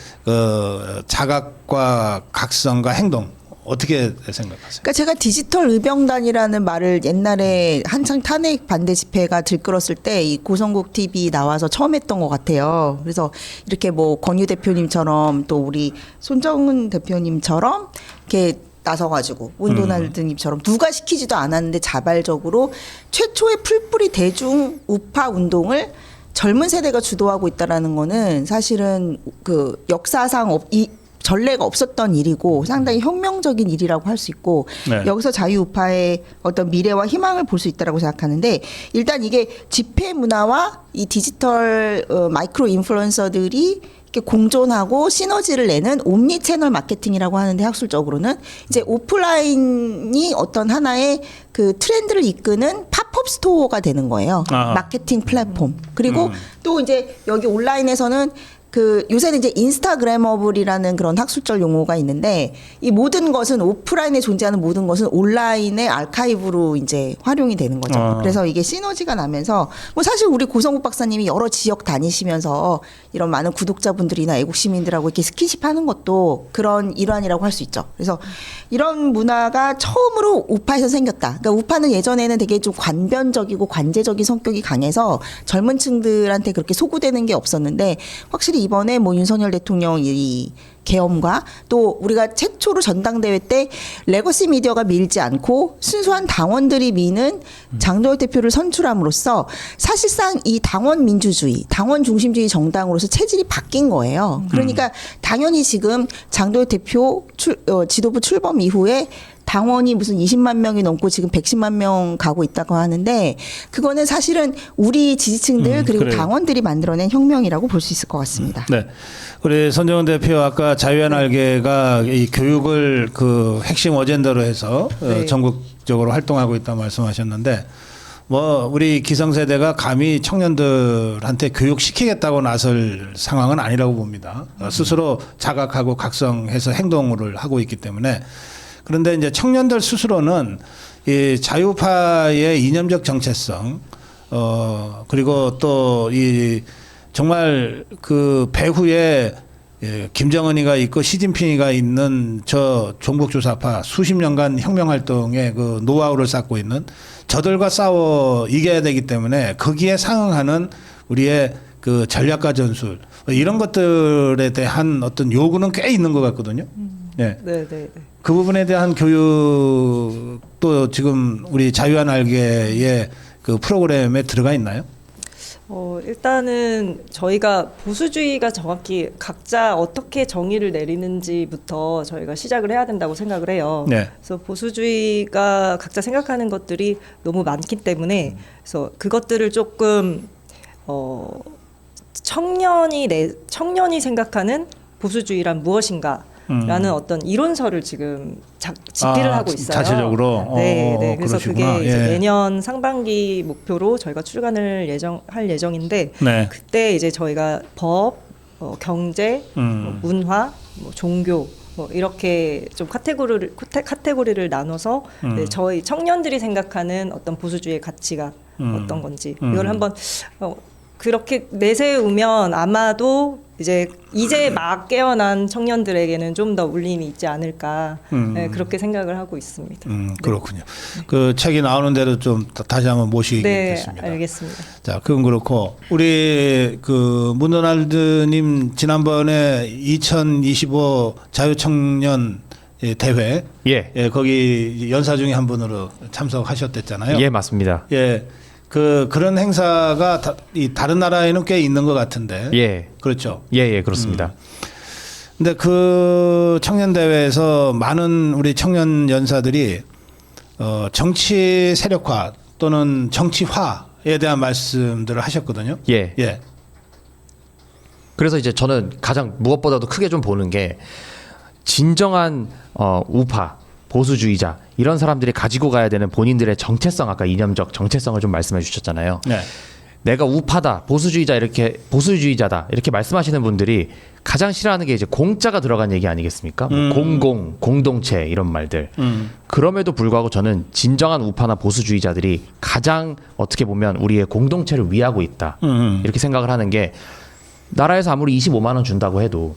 자각과 각성과 행동, 어떻게 생각하세요? 그러니까 제가 디지털 의병단이라는 말을 옛날에 한창 탄핵 반대 집회가 들끓었을 때 이 고성국 TV 나와서 처음 했던 것 같아요. 그래서 이렇게 뭐 권유 대표님처럼 또 우리 손정은 대표님처럼 이렇게 나서가지고 온도날드님처럼 누가 시키지도 않았는데 자발적으로 최초의 풀뿌리 대중 우파 운동을 젊은 세대가 주도하고 있다라는 거는 사실은 그 역사상 이 전례가 없었던 일이고 상당히 혁명적인 일이라고 할 수 있고 네. 여기서 자유우파의 어떤 미래와 희망을 볼 수 있다라고 생각하는데 일단 이게 집회 문화와 이 디지털 마이크로 인플루언서들이 이렇게 공존하고 시너지를 내는 옴니 채널 마케팅이라고 하는데 학술적으로는 이제 오프라인이 어떤 하나의 그 트렌드를 이끄는 팝업 스토어가 되는 거예요. 아하. 마케팅 플랫폼. 그리고 또 이제 여기 온라인에서는 그 요새는 이제 인스타그래머블이라는 그런 학술적 용어가 있는데 이 모든 것은 오프라인에 존재하는 모든 것은 온라인의 아카이브로 이제 활용이 되는 거죠. 그래서 이게 시너지가 나면서 뭐 사실 우리 고성국 박사님이 여러 지역 다니시면서 이런 많은 구독자분들이나 애국 시민들하고 이렇게 스킨십 하는 것도 그런 일환이라고 할 수 있죠. 그래서 이런 문화가 처음으로 우파에서 생겼다. 그러니까 우파는 예전에는 되게 좀 관변적이고 관제적인 성격이 강해서 젊은 층들한테 그렇게 소구되는 게 없었는데 확실히 이번에 뭐 윤석열 대통령 이 계엄과 또 우리가 최초로 전당대회 때 레거시 미디어가 밀지 않고 순수한 당원들이 미는 장도혁 대표를 선출함으로써 사실상 이 당원 민주주의, 당원 중심주의 정당으로서 체질이 바뀐 거예요. 그러니까 당연히 지금 장도혁 대표 지도부 출범 이후에 당원이 무슨 20만 명이 넘고 지금 110만 명 가고 있다고 하는데 그거는 사실은 우리 지지층들 그리고 그래요. 당원들이 만들어낸 혁명이라고 볼 수 있을 것 같습니다. 네. 우리 손정은 대표 아까 자유의 날개가 이 교육을 그 핵심 어젠다로 해서 네. 전국적으로 활동하고 있다고 말씀하셨는데 뭐 우리 기성세대가 감히 청년들한테 교육시키겠다고 나설 상황은 아니라고 봅니다. 스스로 자각하고 각성해서 행동을 하고 있기 때문에 그런데 이제 청년들 스스로는 이 자유파의 이념적 정체성 그리고 또 이 정말 그 배후에 김정은이가 있고 시진핑이가 있는 저 종북주사파 수십 년간 혁명활동의 그 노하우를 쌓고 있는 저들과 싸워 이겨야 되기 때문에 거기에 상응하는 우리의 그 전략과 전술 이런 것들에 대한 어떤 요구는 꽤 있는 것 같거든요. 네. 네, 네, 네. 그 부분에 대한 교육도 지금 우리 자유와 날개의 그 프로그램에 들어가 있나요? 일단은 저희가 보수주의가 정확히 각자 어떻게 정의를 내리는지부터 저희가 시작을 해야 된다고 생각을 해요. 네. 그래서 보수주의가 각자 생각하는 것들이 너무 많기 때문에 그래서 그것들을 조금 청년이 생각하는 보수주의란 무엇인가? 라는 어떤 이론서를 지금 집필을 하고 있어요. 자체적으로. 네, 네. 그래서 그러시구나. 그게 이제 예. 내년 상반기 목표로 저희가 출간을 할 예정인데 네. 그때 이제 저희가 법, 경제, 뭐 문화, 뭐 종교 뭐 이렇게 좀 카테고리를 나눠서 네, 저희 청년들이 생각하는 어떤 보수주의의 가치가 어떤 건지 이걸 한번 그렇게 내세우면 아마도 이제 막 깨어난 청년들에게는 좀 더 울림이 있지 않을까 네, 그렇게 생각을 하고 있습니다. 그렇군요. 그 책이 나오는 대로 좀 다시 한번 모시겠습니다. 네, 알겠습니다. 자, 그건 그렇고 우리 그 문도날드님 지난번에 2025 자유청년 대회 예, 거기 연사 중에 한 분으로 참석하셨댔잖아요. 예, 맞습니다. 예. 그런 행사가 다른 나라에는 꽤 있는 것 같은데. 예, 그렇죠. 예, 그렇습니다. 근데 그 청년 대회에서 많은 우리 청년 연사들이 정치 세력화 또는 정치화에 대한 말씀들을 하셨거든요. 예. 예. 그래서 이제 저는 가장 무엇보다도 크게 좀 보는 게 진정한 우파 보수주의자 이런 사람들이 가지고 가야 되는 본인들의 정체성 아까 이념적 정체성을 좀 말씀해 주셨잖아요. 네. 내가 우파다 보수주의자다 이렇게 말씀하시는 분들이 가장 싫어하는 게 이제 공짜가 들어간 얘기 아니겠습니까? 뭐 공동체 이런 말들. 그럼에도 불구하고 저는 진정한 우파나 보수주의자들이 가장 어떻게 보면 우리의 공동체를 위하고 있다 이렇게 생각을 하는 게 나라에서 아무리 25만 원 준다고 해도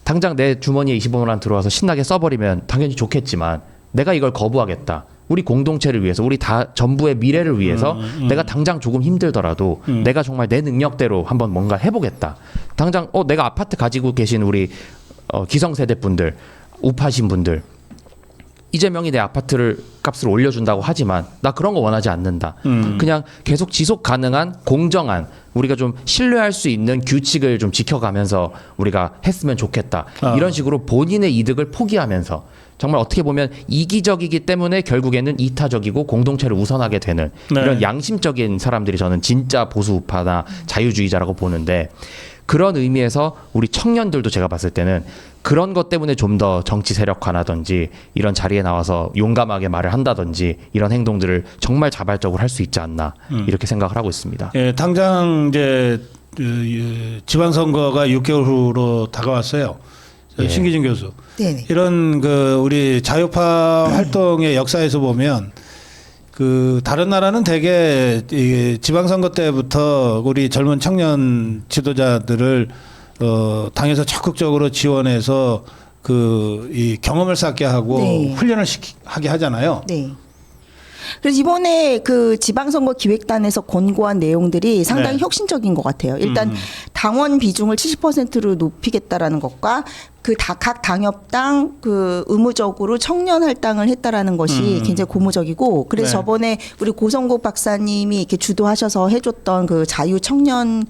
당장 내 주머니에 25만 원 들어와서 신나게 써버리면 당연히 좋겠지만 내가 이걸 거부하겠다. 우리 공동체를 위해서 우리 다 전부의 미래를 위해서 내가 당장 조금 힘들더라도 내가 정말 내 능력대로 한번 뭔가 해보겠다. 당장 내가 아파트 가지고 계신 우리 기성세대 분들, 우파신 분들, 이재명이 내 아파트를 값을 올려준다고 하지만 나 그런 거 원하지 않는다. 그냥 계속 지속 가능한 공정한 우리가 좀 신뢰할 수 있는 규칙을 좀 지켜가면서 우리가 했으면 좋겠다. 이런 식으로 본인의 이득을 포기하면서 정말 어떻게 보면 이기적이기 때문에 결국에는 이타적이고 공동체를 우선하게 되는 네. 이런 양심적인 사람들이 저는 진짜 보수 우파나 자유주의자라고 보는데, 그런 의미에서 우리 청년들도 제가 봤을 때는 그런 것 때문에 좀 더 정치 세력화라든지 이런 자리에 나와서 용감하게 말을 한다든지 이런 행동들을 정말 자발적으로 할 수 있지 않나 이렇게 생각을 하고 있습니다. 예, 당장 이제 지방선거가 6개월 후로 다가왔어요. 예. 신기진 교수. 네네. 이런 우리 자유파 활동의 역사에서 보면 다른 나라는 대개 이 지방선거 때부터 우리 젊은 청년 지도자들을 당에서 적극적으로 지원해서 이 경험을 쌓게 하고 네. 훈련을 하게 하잖아요. 네. 그래서 이번에 지방선거 기획단에서 권고한 내용들이 상당히 네. 혁신적인 것 같아요. 일단 당원 비중을 70%로 높이겠다라는 것과 각 당협당 의무적으로 청년 할당을 했다라는 것이 굉장히 고무적이고, 그래서 네. 저번에 우리 고성국 박사님이 이렇게 주도하셔서 해줬던 자유 청년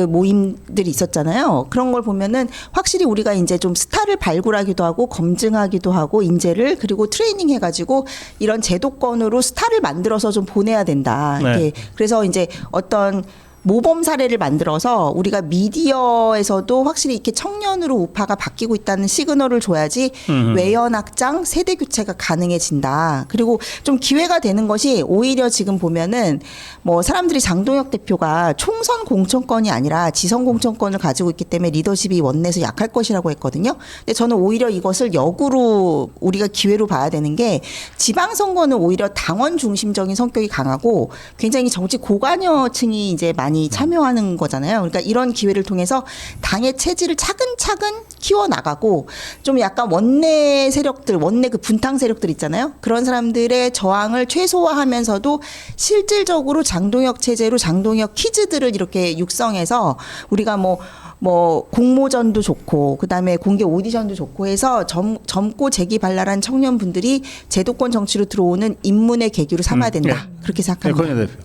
모임들이 있었잖아요. 그런 걸 보면은 확실히 우리가 이제 좀 스타를 발굴하기도 하고 검증하기도 하고 인재를 그리고 트레이닝 해가지고 이런 제도권으로 스타를 만들어서 좀 보내야 된다. 네. 이렇게. 그래서 이제 어떤 모범 사례를 만들어서 우리가 미디어에서도 확실히 이렇게 청년으로 우파가 바뀌고 있다는 시그널을 줘야지 외연 확장, 세대 교체가 가능해진다. 그리고 좀 기회가 되는 것이 오히려 지금 보면은 사람들이 장동혁 대표가 총선 공천권이 아니라 지선 공천권을 가지고 있기 때문에 리더십이 원내에서 약할 것이라고 했거든요. 근데 저는 오히려 이것을 역으로 우리가 기회로 봐야 되는 게, 지방선거는 오히려 당원 중심적인 성격이 강하고 굉장히 정치 고관여층이 이제 많이 참여하는 거잖아요. 그러니까 이런 기회를 통해서 당의 체질을 차근차근 키워나가고 좀 약간 원내 세력들, 원내 분탕 세력들 있잖아요. 그런 사람들의 저항을 최소화하면서도 실질적으로 장동혁 체제로 장동혁 키즈들을 이렇게 육성해서 우리가 공모전도 좋고 그다음에 공개 오디션도 좋고 해서 젊고 재기발랄한 청년분들이 제도권 정치로 들어오는 입문의 계기로 삼아야 된다. 그렇게 생각합니다. 권영 대표.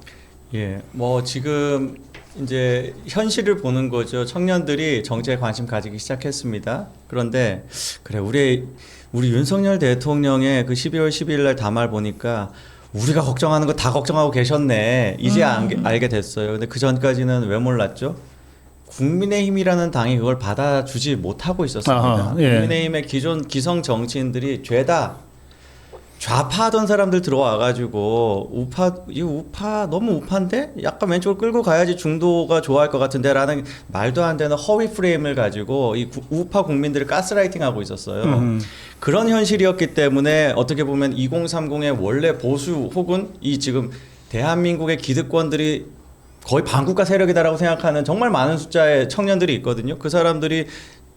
예, 지금 이제 현실을 보는 거죠. 청년들이 정치에 관심 가지기 시작했습니다. 그런데 그래, 우리 윤석열 대통령의 12월 12일 날 담화를 보니까 우리가 걱정하는 거 다 걱정하고 계셨네. 이제 알게 됐어요. 근데 그 전까지는 왜 몰랐죠? 국민의힘이라는 당이 그걸 받아주지 못하고 있었습니다. 아하, 예. 국민의힘의 기존 기성 정치인들이 죄다 좌파하던 사람들 들어와가지고 우파 너무 우파인데 약간 왼쪽으로 끌고 가야지 중도가 좋아할 것 같은데라는 말도 안 되는 허위 프레임을 가지고 이 우파 국민들을 가스라이팅하고 있었어요. 그런 현실이었기 때문에 어떻게 보면 2030의 원래 보수 혹은 이 지금 대한민국의 기득권들이 거의 반국가 세력이다라고 생각하는 정말 많은 숫자의 청년들이 있거든요. 그 사람들이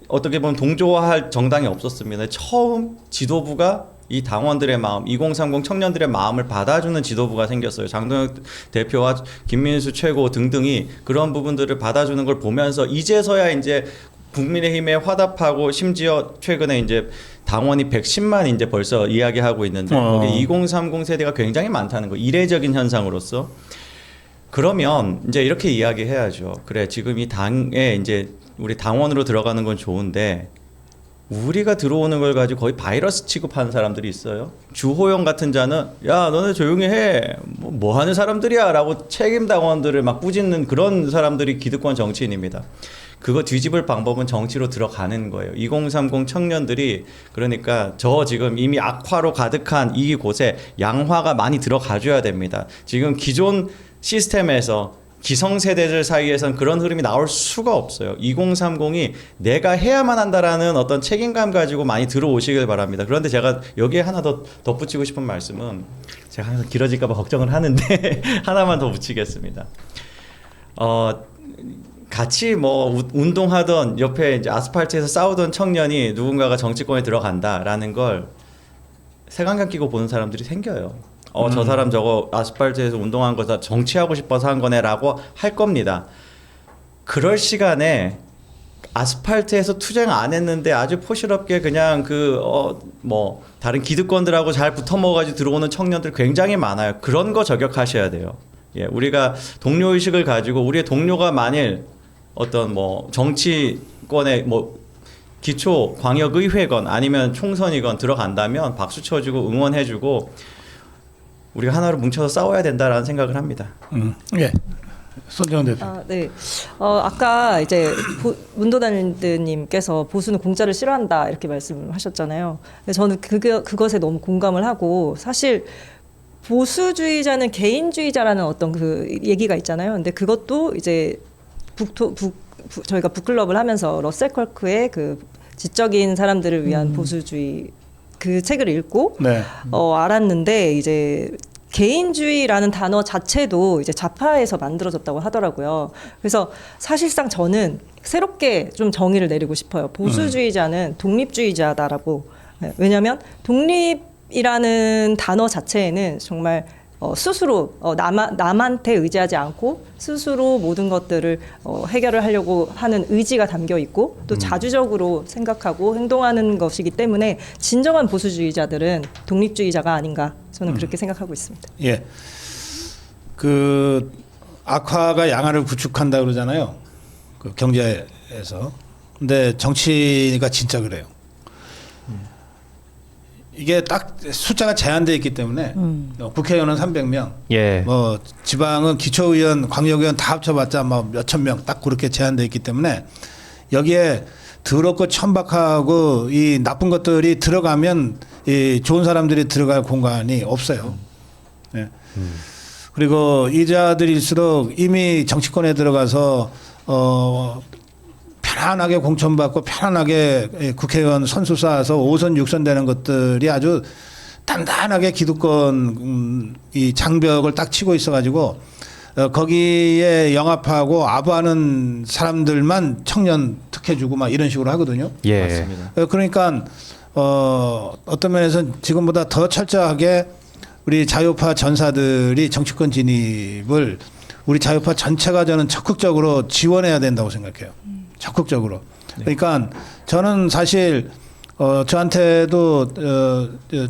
어떻게 보면 동조화할 정당이 없었습니다. 처음 지도부가 이 당원들의 마음, 2030 청년들의 마음을 받아주는 지도부가 생겼어요. 장동혁 대표와 김민수 최고 등등이 그런 부분들을 받아주는 걸 보면서 이제서야 이제 국민의힘에 화답하고, 심지어 최근에 이제 당원이 110만 이제 벌써 이야기하고 있는데 거기 2030 세대가 굉장히 많다는 거, 이례적인 현상으로서. 그러면 이제 이렇게 이야기해야죠. 그래, 지금 이 당에 이제 우리 당원으로 들어가는 건 좋은데 우리가 들어오는 걸 가지고 거의 바이러스 취급하는 사람들이 있어요. 주호영 같은 자는 야, 너네 조용히 해. 뭐 하는 사람들이야 라고 책임 당원들을 막 꾸짖는 그런 사람들이 기득권 정치인입니다. 그거 뒤집을 방법은 정치로 들어가는 거예요. 2030 청년들이, 그러니까 저 지금 이미 악화로 가득한 이 곳에 양화가 많이 들어가줘야 됩니다. 지금 기존 시스템에서 기성세대들 사이에선 그런 흐름이 나올 수가 없어요. 2030이 내가 해야만 한다라는 어떤 책임감 가지고 많이 들어오시길 바랍니다. 그런데 제가 여기에 하나 더 덧붙이고 싶은 말씀은, 제가 항상 길어질까 봐 걱정을 하는데 하나만 더 붙이겠습니다. 같이 뭐 운동하던 옆에 이제 아스팔트에서 싸우던 청년이 누군가가 정치권에 들어간다라는 걸 색안경 끼고 보는 사람들이 생겨요. 저 사람 저거 아스팔트에서 운동한 거 다 정치하고 싶어서 한 거네라고 할 겁니다. 그럴 시간에 아스팔트에서 투쟁 안 했는데 아주 포실없게 그냥 뭐 다른 기득권들하고 잘 붙어 먹어가지고 들어오는 청년들 굉장히 많아요. 그런 거 저격하셔야 돼요. 예, 우리가 동료 의식을 가지고 우리의 동료가 만일 어떤 뭐 정치권의 뭐 기초 광역의회건 아니면 총선이건 들어간다면 박수 쳐주고 응원해주고 우리가 하나로 뭉쳐서 싸워야 된다라는 생각을 합니다. 예. 손정은 대표. 네. 아까 이제 문도단님께서 보수는 공짜를 싫어한다 이렇게 말씀하셨잖아요. 저는 그것에 너무 공감을 하고 사실 보수주의자는 개인주의자라는 어떤 그 얘기가 있잖아요. 근데 그것도 이제 저희가 북클럽을 하면서 러셀 컬크의 그 지적인 사람들을 위한 보수주의 그 책을 읽고 네. 알았는데 이제 개인주의라는 단어 자체도 이제 좌파에서 만들어졌다고 하더라고요. 그래서 사실상 저는 새롭게 좀 정의를 내리고 싶어요. 보수주의자는 독립주의자다라고. 왜냐하면 독립이라는 단어 자체에는 정말 스스로 남한테 의지하지 않고 스스로 모든 것들을 해결을 하려고 하는 의지가 담겨 있고 또 자주적으로 생각하고 행동하는 것이기 때문에 진정한 보수주의자들은 독립주의자가 아닌가 저는 그렇게 생각하고 있습니다. 예. 그 악화가 양화를 구축한다 그러잖아요. 그 경제에서. 근데 정치가 진짜 그래요. 이게 딱 숫자가 제한되어 있기 때문에 국회의원은 300명, 예. 뭐 지방은 기초의원, 광역의원 다 합쳐봤자 뭐 몇천 명 딱 그렇게 제한되어 있기 때문에 여기에 더럽고 천박하고 이 나쁜 것들이 들어가면 이 좋은 사람들이 들어갈 공간이 없어요. 예. 그리고 이자들일수록 이미 정치권에 들어가서 편안하게 공천받고 편안하게 국회의원 선수 쌓아서 5선 6선 되는 것들이 아주 단단하게 기득권 이 장벽을 딱 치고 있어가지고 거기에 영합하고 아부하는 사람들만 청년 특혜주고 막 이런 식으로 하거든요. 예. 맞습니다. 그러니까 어떤 면에서 지금보다 더 철저하게 우리 자유파 전사들이 정치권 진입을 우리 자유파 전체가 저는 적극적으로 지원해야 된다고 생각해요. 적극적으로. 그러니까 저는 사실 저한테도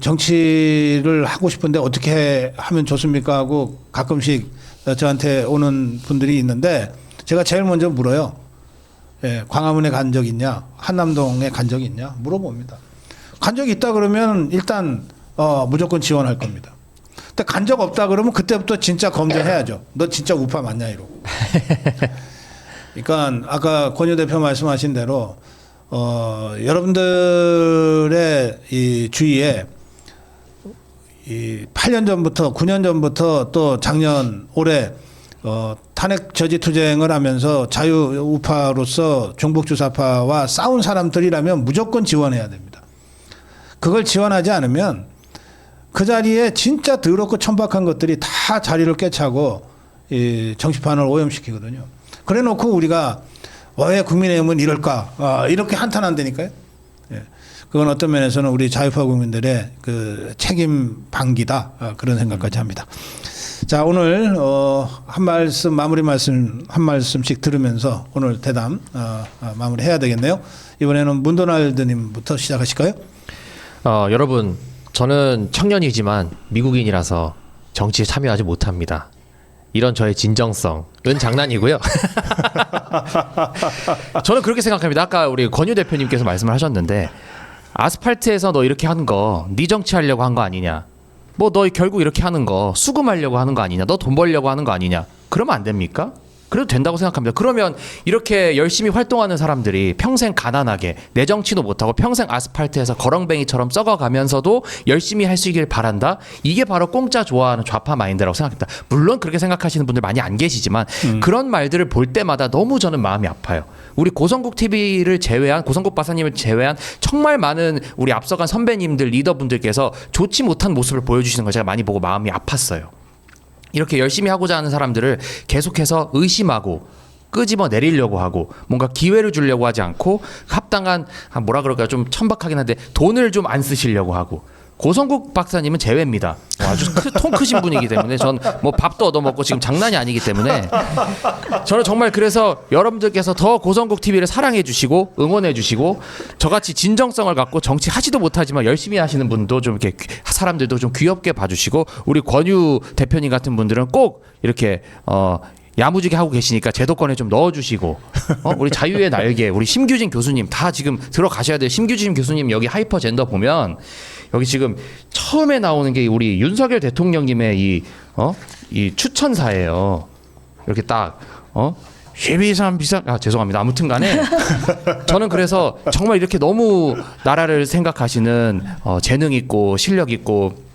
정치를 하고 싶은데 어떻게 하면 좋습니까 하고 가끔씩 저한테 오는 분들이 있는데 제가 제일 먼저 물어요. 예, 광화문에 간 적 있냐? 한남동에 간 적 있냐? 물어봅니다. 간 적 있다 그러면 일단 무조건 지원할 겁니다. 근데 간 적 없다 그러면 그때부터 진짜 검증해야죠. 너 진짜 우파 맞냐 이러고. 그러니까 아까 권유 대표 말씀하신 대로 여러분들의 이 주위에 이 8년 전부터 9년 전부터 또 작년 올해 탄핵 저지 투쟁을 하면서 자유우파로서 종북주사파와 싸운 사람들이라면 무조건 지원해야 됩니다. 그걸 지원하지 않으면 그 자리에 진짜 더럽고 천박한 것들이 다 자리를 꿰차고 이 정치판을 오염시키거든요. 그래 놓고 우리가 왜 국민의힘은 이럴까? 이렇게 한탄한다니까요. 예. 그건 어떤 면에서는 우리 자유파 국민들의 그 책임 방기다. 그런 생각까지 합니다. 자, 오늘 한 말씀 마무리 말씀 한 말씀씩 들으면서 오늘 대담 마무리해야 되겠네요. 이번에는 문도날드님부터 시작하실까요? 여러분, 저는 청년이지만 미국인이라서 정치에 참여하지 못합니다. 이런 저의 진정성은 장난이고요. 저는 그렇게 생각합니다. 아까 우리 권유 대표님께서 말씀을 하셨는데 아스팔트에서 너 이렇게 하는 거 네 정치하려고 한 거 아니냐. 뭐 너 결국 이렇게 하는 거 수금하려고 하는 거 아니냐. 너 돈 벌려고 하는 거 아니냐. 그러면 안 됩니까? 그래도 된다고 생각합니다. 그러면 이렇게 열심히 활동하는 사람들이 평생 가난하게 내 정치도 못하고 평생 아스팔트에서 거렁뱅이처럼 썩어가면서도 열심히 하시길 바란다. 이게 바로 공짜 좋아하는 좌파 마인드라고 생각합니다. 물론 그렇게 생각하시는 분들 많이 안 계시지만 그런 말들을 볼 때마다 너무 저는 마음이 아파요. 우리 고성국 TV를 제외한 고성국 박사님을 제외한 정말 많은 우리 앞서간 선배님들 리더분들께서 좋지 못한 모습을 보여주시는 걸 제가 많이 보고 마음이 아팠어요. 이렇게 열심히 하고자 하는 사람들을 계속해서 의심하고 끄집어 내리려고 하고 뭔가 기회를 주려고 하지 않고 합당한 뭐라 그럴까요? 좀 천박하긴 한데 돈을 좀 안 쓰시려고 하고 고성국 박사님은 제외입니다. 아주 통 크신 분이기 때문에 전 뭐 밥도 얻어먹고 지금 장난이 아니기 때문에 저는 정말 그래서 여러분들께서 더 고성국 TV를 사랑해 주시고 응원해 주시고 저같이 진정성을 갖고 정치 하지도 못하지만 열심히 하시는 분도 좀 이렇게 사람들도 좀 귀엽게 봐주시고 우리 권유 대표님 같은 분들은 꼭 이렇게 야무지게 하고 계시니까 제도권에 좀 넣어주시고 우리 자유의 날개 우리 심규진 교수님 다 지금 들어가셔야 돼요. 심규진 교수님 여기 하이퍼 젠더 보면 여기 지금 처음에 나오는 게 우리 윤석열 대통령님의 이 추천사예요. 이렇게 딱 비상 죄송합니다. 아무튼간에 저는 그래서 정말 이렇게 너무 나라를 생각하시는 재능 있고 실력 있고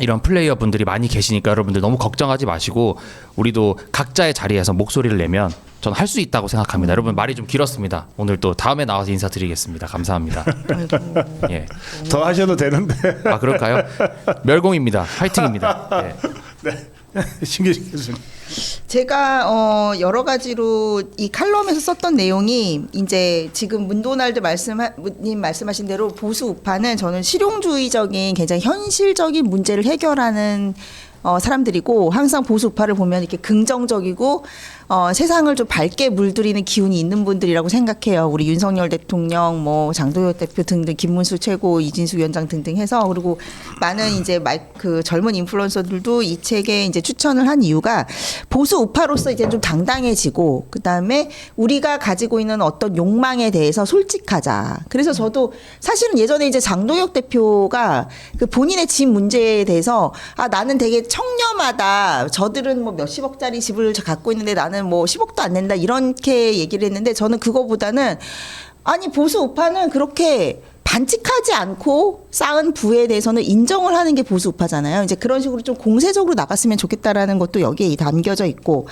이런 플레이어 분들이 많이 계시니까 여러분들 너무 걱정하지 마시고 우리도 각자의 자리에서 목소리를 내면 저는 할 수 있다고 생각합니다. 여러분 말이 좀 길었습니다. 오늘 또 다음에 나와서 인사드리겠습니다. 감사합니다. 예. 더 하셔도 되는데. 아 그럴까요? 멸공입니다. 화이팅입니다. 예. 네. 신규진 교수님. 제가 여러 가지로 이 칼럼에서 썼던 내용이 이제 지금 문도날드 님 말씀하신 대로 보수 우파는 저는 실용주의적인 굉장히 현실적인 문제를 해결하는 사람들이고 항상 보수 우파를 보면 이렇게 긍정적이고 세상을 좀 밝게 물들이는 기운이 있는 분들이라고 생각해요. 우리 윤석열 대통령, 뭐 장도혁 대표 등등, 김문수 최고, 이진수 위원장 등등 해서 그리고 많은 이제 그 젊은 인플루언서들도 이 책에 이제 추천을 한 이유가 보수 우파로서 이제 좀 당당해지고 그 다음에 우리가 가지고 있는 어떤 욕망에 대해서 솔직하자. 그래서 저도 사실은 예전에 이제 장도혁 대표가 그 본인의 집 문제에 대해서 나는 되게 청렴하다. 저들은 뭐 몇십억짜리 집을 갖고 있는데 나는 뭐 10억도 안 낸다 이렇게 얘기를 했는데 저는 그거보다는 아니 보수 우파는 그렇게 반칙하지 않고 쌓은 부에 대해서는 인정을 하는 게 보수 우파잖아요. 이제 그런 식으로 좀 공세적으로 나갔으면 좋겠다라는 것도 여기에 담겨져 있고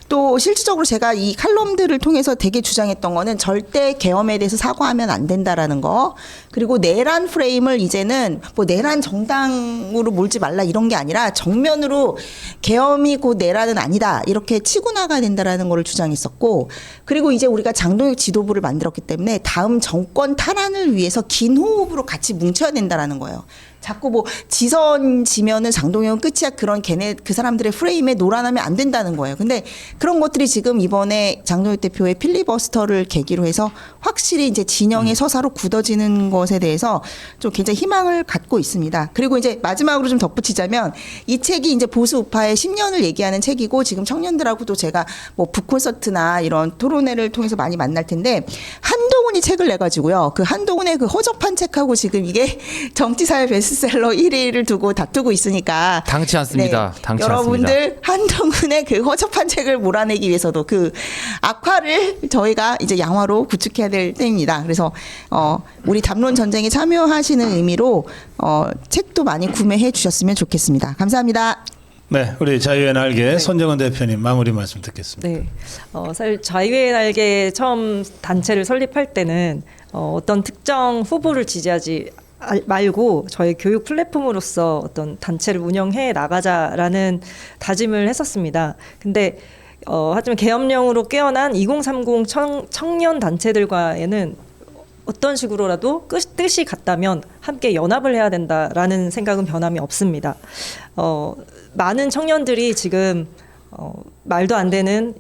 또 실질적으로 제가 이 칼럼들을 통해서 되게 주장했던 거는 절대 계엄에 대해서 사과하면 안 된다라는 거 그리고 내란 프레임을 이제는 뭐 내란 정당으로 몰지 말라 이런 게 아니라 정면으로 계엄이 곧 내란은 아니다 이렇게 치고 나가야 된다라는 거를 주장했었고 그리고 이제 우리가 장동혁 지도부를 만들었기 때문에 다음 정권 탈환을 위해서 긴 호흡으로 같이 뭉쳐야 된다라는 거예요. 자꾸 뭐 지선 지면은 장동혁은 끝이야 그런 그 사람들의 프레임에 놀아나면 안 된다는 거예요. 근데 그런 것들이 지금 이번에 장동혁 대표의 필리버스터를 계기로 해서 확실히 이제 진영의 서사로 굳어지는 것에 대해서 좀 굉장히 희망을 갖고 있습니다. 그리고 이제 마지막으로 좀 덧붙이자면 이 책이 이제 보수 우파의 10년을 얘기하는 책이고 지금 청년들하고도 제가 뭐 북콘서트나 이런 토론회를 통해서 많이 만날 텐데 한동훈이 책을 내가지고요. 그 한동훈의 그 허접한 책하고 지금 이게 정치사회 베스트셀러 1위를 두고 다투고 있으니까 당치 않습니다. 당치 여러분들 않습니다. 한동훈의 그 허접한 책을 몰아내기 위해서도 그 악화를 저희가 이제 양화로 구축해야 될 때입니다. 그래서 우리 담론 전쟁에 참여하시는 의미로 책도 많이 구매해 주셨으면 좋겠습니다. 감사합니다. 네, 우리 자유의 날개 손정은 대표님 마무리 말씀 듣겠습니다. 네, 사실 자유의 날개 처음 단체를 설립할 때는 어떤 특정 후보를 지지하지 말고 저희 교육 플랫폼으로서 어떤 단체를 운영해 나가자라는 다짐을 했었습니다. 근데 하지만 계엄령으로 깨어난 2030 청년 단체들과에는 어떤 식으로라도 뜻이 같다면 함께 연합을 해야 된다라는 생각은 변함이 없습니다. 많은 청년들이 지금 말도 안 되는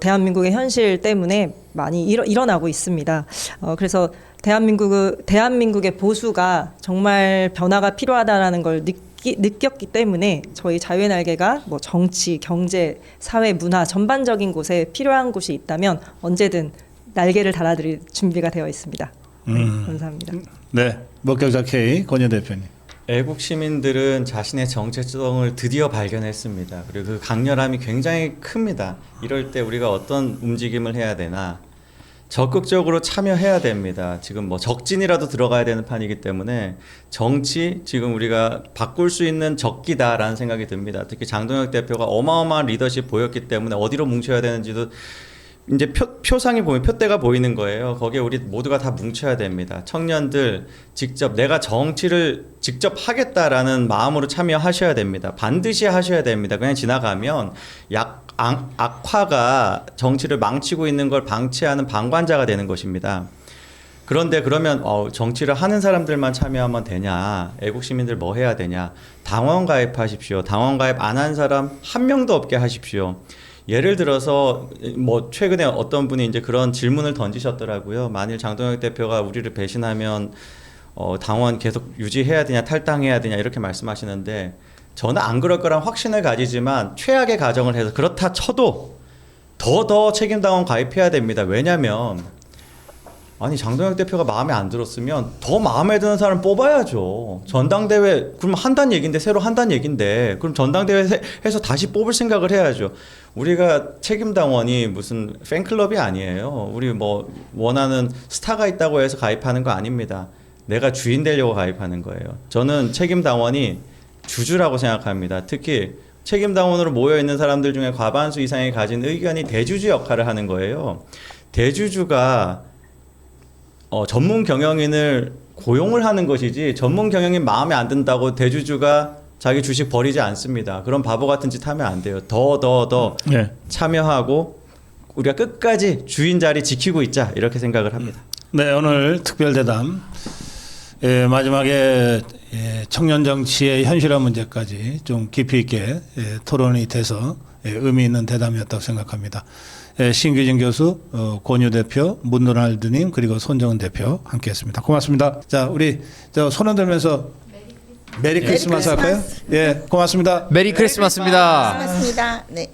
대한민국의 현실 때문에 많이 일어나고 있습니다. 그래서 대한민국의 보수가 정말 변화가 필요하다라는 걸 느꼈기 때문에 저희 자유의 날개가 뭐 정치, 경제, 사회, 문화 전반적인 곳에 필요한 곳이 있다면 언제든 날개를 달아드릴 준비가 되어 있습니다. 네, 감사합니다. 네, 목격자 K 권현 대표님. 애국 시민들은 자신의 정체성을 드디어 발견했습니다. 그리고 그 강렬함이 굉장히 큽니다. 이럴 때 우리가 어떤 움직임을 해야 되나 적극적으로 참여해야 됩니다. 지금 뭐 적진이라도 들어가야 되는 판이기 때문에 정치 지금 우리가 바꿀 수 있는 적기다라는 생각이 듭니다. 특히 장동혁 대표가 어마어마한 리더십 보였기 때문에 어디로 뭉쳐야 되는지도 이제 표상이 보면 표대가 보이는 거예요. 거기에 우리 모두가 다 뭉쳐야 됩니다. 청년들 직접 내가 정치를 직접 하겠다라는 마음으로 참여하셔야 됩니다. 반드시 하셔야 됩니다. 그냥 지나가면 악화가 정치를 망치고 있는 걸 방치하는 방관자가 되는 것입니다. 그런데 그러면 정치를 하는 사람들만 참여하면 되냐? 애국 시민들 뭐 해야 되냐? 당원 가입하십시오. 당원 가입 안 한 사람 한 명도 없게 하십시오. 예를 들어서 뭐 최근에 어떤 분이 이제 그런 질문을 던지셨더라고요. 만일 장동혁 대표가 우리를 배신하면 당원 계속 유지해야 되냐, 탈당해야 되냐 이렇게 말씀하시는데 저는 안 그럴 거란 확신을 가지지만 최악의 가정을 해서 그렇다 쳐도 더 책임당원 가입해야 됩니다. 왜냐하면 아니 장동혁 대표가 마음에 안 들었으면 더 마음에 드는 사람 뽑아야죠. 전당대회 그럼 한단 얘긴데 새로 한단 얘긴데 그럼 전당대회 해서 다시 뽑을 생각을 해야죠. 우리가 책임당원이 무슨 팬클럽이 아니에요. 우리 뭐 원하는 스타가 있다고 해서 가입하는 거 아닙니다. 내가 주인 되려고 가입하는 거예요. 저는 책임당원이 주주라고 생각합니다. 특히 책임당원으로 모여 있는 사람들 중에 과반수 이상이 가진 의견이 대주주 역할을 하는 거예요. 대주주가 전문 경영인을 고용을 하는 것이지 전문 경영인 마음에 안 든다고 대주주가 자기 주식 버리지 않습니다. 그런 바보 같은 짓 하면 안 돼요. 더 네. 참여하고 우리가 끝까지 주인 자리 지키고 있자 이렇게 생각을 합니다. 네, 오늘 특별대담 마지막에 청년 정치의 현실화 문제까지 좀 깊이 있게 토론이 돼서 의미 있는 대담이었다고 생각합니다. 신규진 교수, 권유 대표, 문도날드님 그리고 손정은 대표 함께했습니다. 고맙습니다. 자, 우리 손을 들면서 메리 크리스마스 할까요? 예, 고맙습니다. 메리 크리스마스입니다. 고맙습니다. 네.